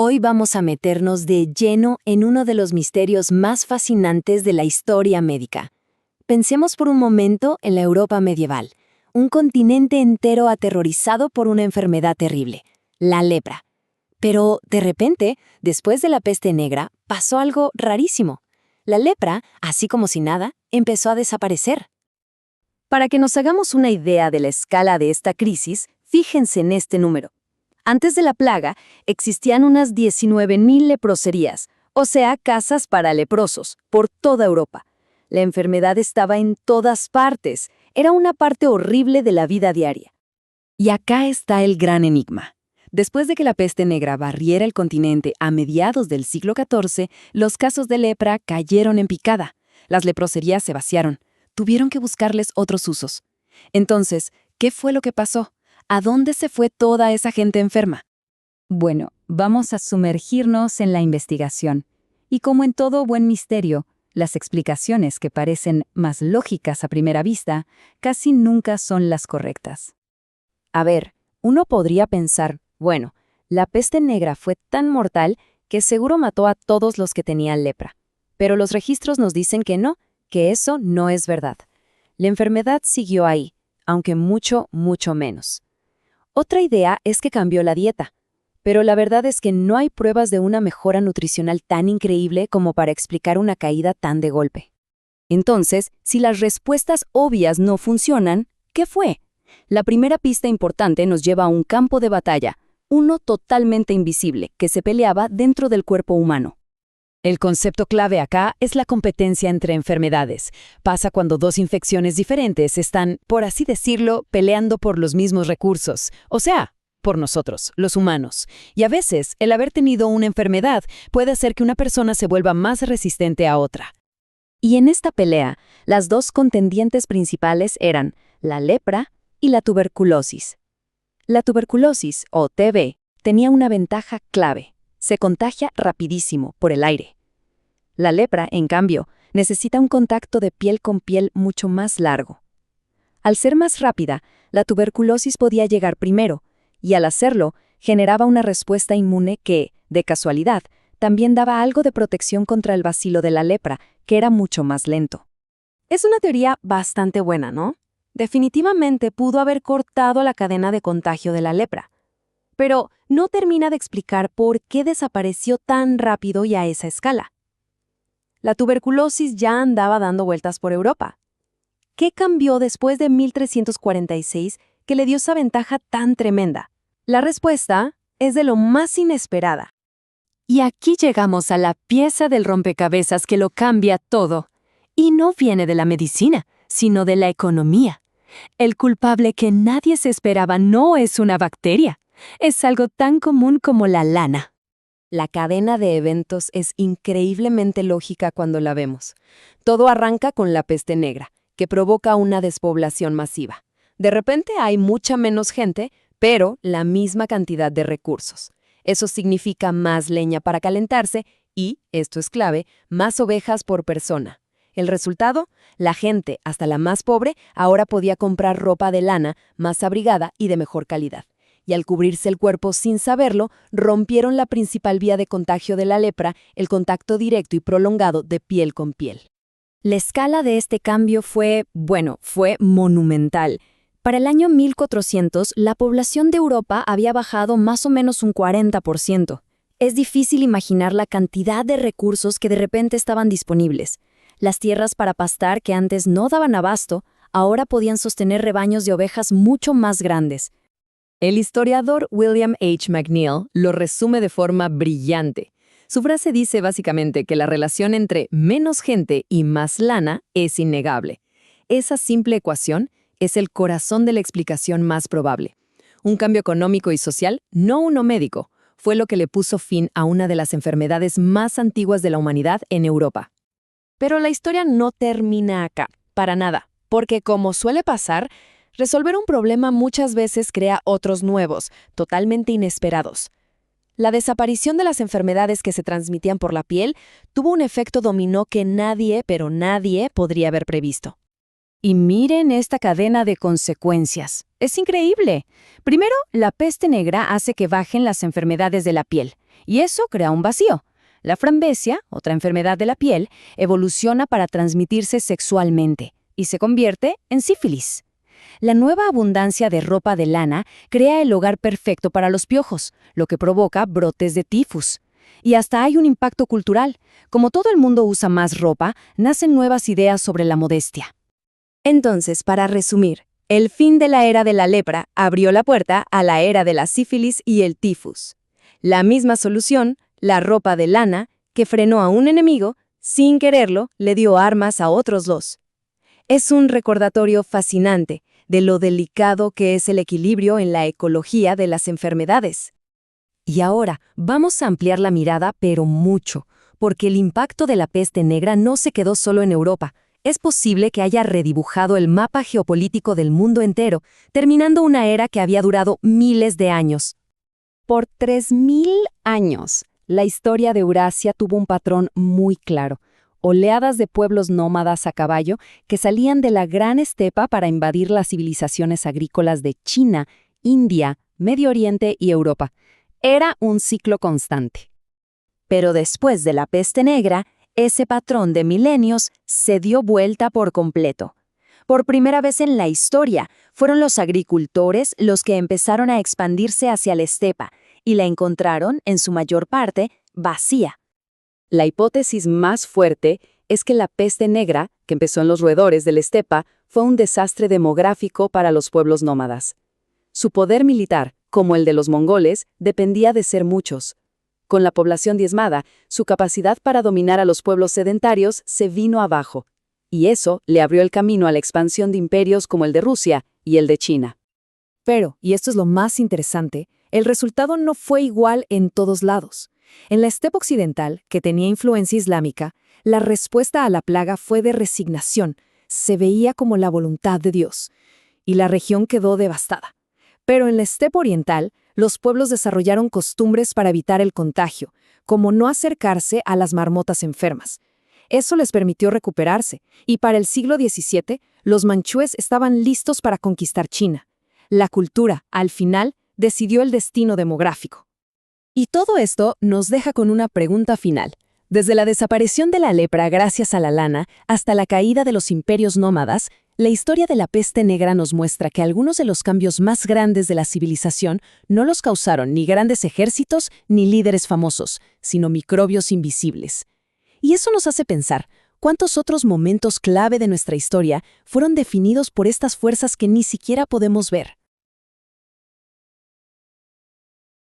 Hoy vamos a meternos de lleno en uno de los misterios más fascinantes de la historia médica. Pensemos por un momento en la Europa medieval, un continente entero aterrorizado por una enfermedad terrible, la lepra. Pero, de repente, después de la peste negra, pasó algo rarísimo. La lepra, así como si nada, empezó a desaparecer. Para que nos hagamos una idea de la escala de esta crisis, fíjense en este número. Antes de la plaga, existían unas 19.000 leproserías, o sea, casas para leprosos, por toda Europa. La enfermedad estaba en todas partes, era una parte horrible de la vida diaria. Y acá está el gran enigma. Después de que la peste negra barriera el continente a mediados del siglo XIV, los casos de lepra cayeron en picada. Las leproserías se vaciaron. Tuvieron que buscarles otros usos. Entonces, ¿qué fue lo que pasó? ¿A dónde se fue toda esa gente enferma? Bueno, vamos a sumergirnos en la investigación. Y como en todo buen misterio, las explicaciones que parecen más lógicas a primera vista casi nunca son las correctas. A ver, uno podría pensar, bueno, la peste negra fue tan mortal que seguro mató a todos los que tenían lepra. Pero los registros nos dicen que no, que eso no es verdad. La enfermedad siguió ahí, aunque mucho, mucho menos. Otra idea es que cambió la dieta, pero la verdad es que no hay pruebas de una mejora nutricional tan increíble como para explicar una caída tan de golpe. Entonces, si las respuestas obvias no funcionan, ¿qué fue? La primera pista importante nos lleva a un campo de batalla, uno totalmente invisible, que se peleaba dentro del cuerpo humano. El concepto clave acá es la competencia entre enfermedades. Pasa cuando dos infecciones diferentes están, por así decirlo, peleando por los mismos recursos, o sea, por nosotros, los humanos. Y a veces, el haber tenido una enfermedad puede hacer que una persona se vuelva más resistente a otra. Y en esta pelea, las dos contendientes principales eran la lepra y la tuberculosis. La tuberculosis, o TB, tenía una ventaja clave. Se contagia rapidísimo por el aire. La lepra, en cambio, necesita un contacto de piel con piel mucho más largo. Al ser más rápida, la tuberculosis podía llegar primero, y al hacerlo, generaba una respuesta inmune que, de casualidad, también daba algo de protección contra el bacilo de la lepra, que era mucho más lento. Es una teoría bastante buena, ¿no? Definitivamente pudo haber cortado la cadena de contagio de la lepra. Pero no termina de explicar por qué desapareció tan rápido y a esa escala. La tuberculosis ya andaba dando vueltas por Europa. ¿Qué cambió después de 1346 que le dio esa ventaja tan tremenda? La respuesta es de lo más inesperada. Y aquí llegamos a la pieza del rompecabezas que lo cambia todo. Y no viene de la medicina, sino de la economía. El culpable que nadie se esperaba no es una bacteria. Es algo tan común como la lana. La cadena de eventos es increíblemente lógica cuando la vemos. Todo arranca con la peste negra, que provoca una despoblación masiva. De repente hay mucha menos gente, pero la misma cantidad de recursos. Eso significa más leña para calentarse y, esto es clave, más ovejas por persona. El resultado, la gente, hasta la más pobre, ahora podía comprar ropa de lana, más abrigada y de mejor calidad. Y al cubrirse el cuerpo sin saberlo, rompieron la principal vía de contagio de la lepra, el contacto directo y prolongado de piel con piel. La escala de este cambio fue monumental. Para el año 1400, la población de Europa había bajado más o menos un 40%. Es difícil imaginar la cantidad de recursos que de repente estaban disponibles. Las tierras para pastar que antes no daban abasto, ahora podían sostener rebaños de ovejas mucho más grandes. El historiador William H. McNeill lo resume de forma brillante. Su frase dice básicamente que la relación entre menos gente y más lana es innegable. Esa simple ecuación es el corazón de la explicación más probable. Un cambio económico y social, no uno médico, fue lo que le puso fin a una de las enfermedades más antiguas de la humanidad en Europa. Pero la historia no termina acá, para nada, porque como suele pasar, resolver un problema muchas veces crea otros nuevos, totalmente inesperados. La desaparición de las enfermedades que se transmitían por la piel tuvo un efecto dominó que nadie, pero nadie, podría haber previsto. Y miren esta cadena de consecuencias. Es increíble. Primero, la peste negra hace que bajen las enfermedades de la piel, y eso crea un vacío. La frambesia, otra enfermedad de la piel, evoluciona para transmitirse sexualmente y se convierte en sífilis. La nueva abundancia de ropa de lana crea el hogar perfecto para los piojos, lo que provoca brotes de tifus. Y hasta hay un impacto cultural. Como todo el mundo usa más ropa, nacen nuevas ideas sobre la modestia. Entonces, para resumir, el fin de la era de la lepra abrió la puerta a la era de la sífilis y el tifus. La misma solución, la ropa de lana, que frenó a un enemigo, sin quererlo, le dio armas a otros dos. Es un recordatorio fascinante de lo delicado que es el equilibrio en la ecología de las enfermedades. Y ahora, vamos a ampliar la mirada, pero mucho, porque el impacto de la peste negra no se quedó solo en Europa. Es posible que haya redibujado el mapa geopolítico del mundo entero, terminando una era que había durado miles de años. Por 3000 años, la historia de Eurasia tuvo un patrón muy claro: oleadas de pueblos nómadas a caballo que salían de la gran estepa para invadir las civilizaciones agrícolas de China, India, Medio Oriente y Europa. Era un ciclo constante. Pero después de la peste negra, ese patrón de milenios se dio vuelta por completo. Por primera vez en la historia, fueron los agricultores los que empezaron a expandirse hacia la estepa y la encontraron, en su mayor parte, vacía. La hipótesis más fuerte es que la peste negra, que empezó en los roedores de la estepa, fue un desastre demográfico para los pueblos nómadas. Su poder militar, como el de los mongoles, dependía de ser muchos. Con la población diezmada, su capacidad para dominar a los pueblos sedentarios se vino abajo, y eso le abrió el camino a la expansión de imperios como el de Rusia y el de China. Pero, y esto es lo más interesante, el resultado no fue igual en todos lados. En la estepa occidental, que tenía influencia islámica, la respuesta a la plaga fue de resignación, se veía como la voluntad de Dios, y la región quedó devastada. Pero en la estepa oriental, los pueblos desarrollaron costumbres para evitar el contagio, como no acercarse a las marmotas enfermas. Eso les permitió recuperarse, y para el siglo XVII, los manchúes estaban listos para conquistar China. La cultura, al final, decidió el destino demográfico. Y todo esto nos deja con una pregunta final. Desde la desaparición de la lepra gracias a la lana hasta la caída de los imperios nómadas, la historia de la peste negra nos muestra que algunos de los cambios más grandes de la civilización no los causaron ni grandes ejércitos ni líderes famosos, sino microbios invisibles. Y eso nos hace pensar, ¿cuántos otros momentos clave de nuestra historia fueron definidos por estas fuerzas que ni siquiera podemos ver?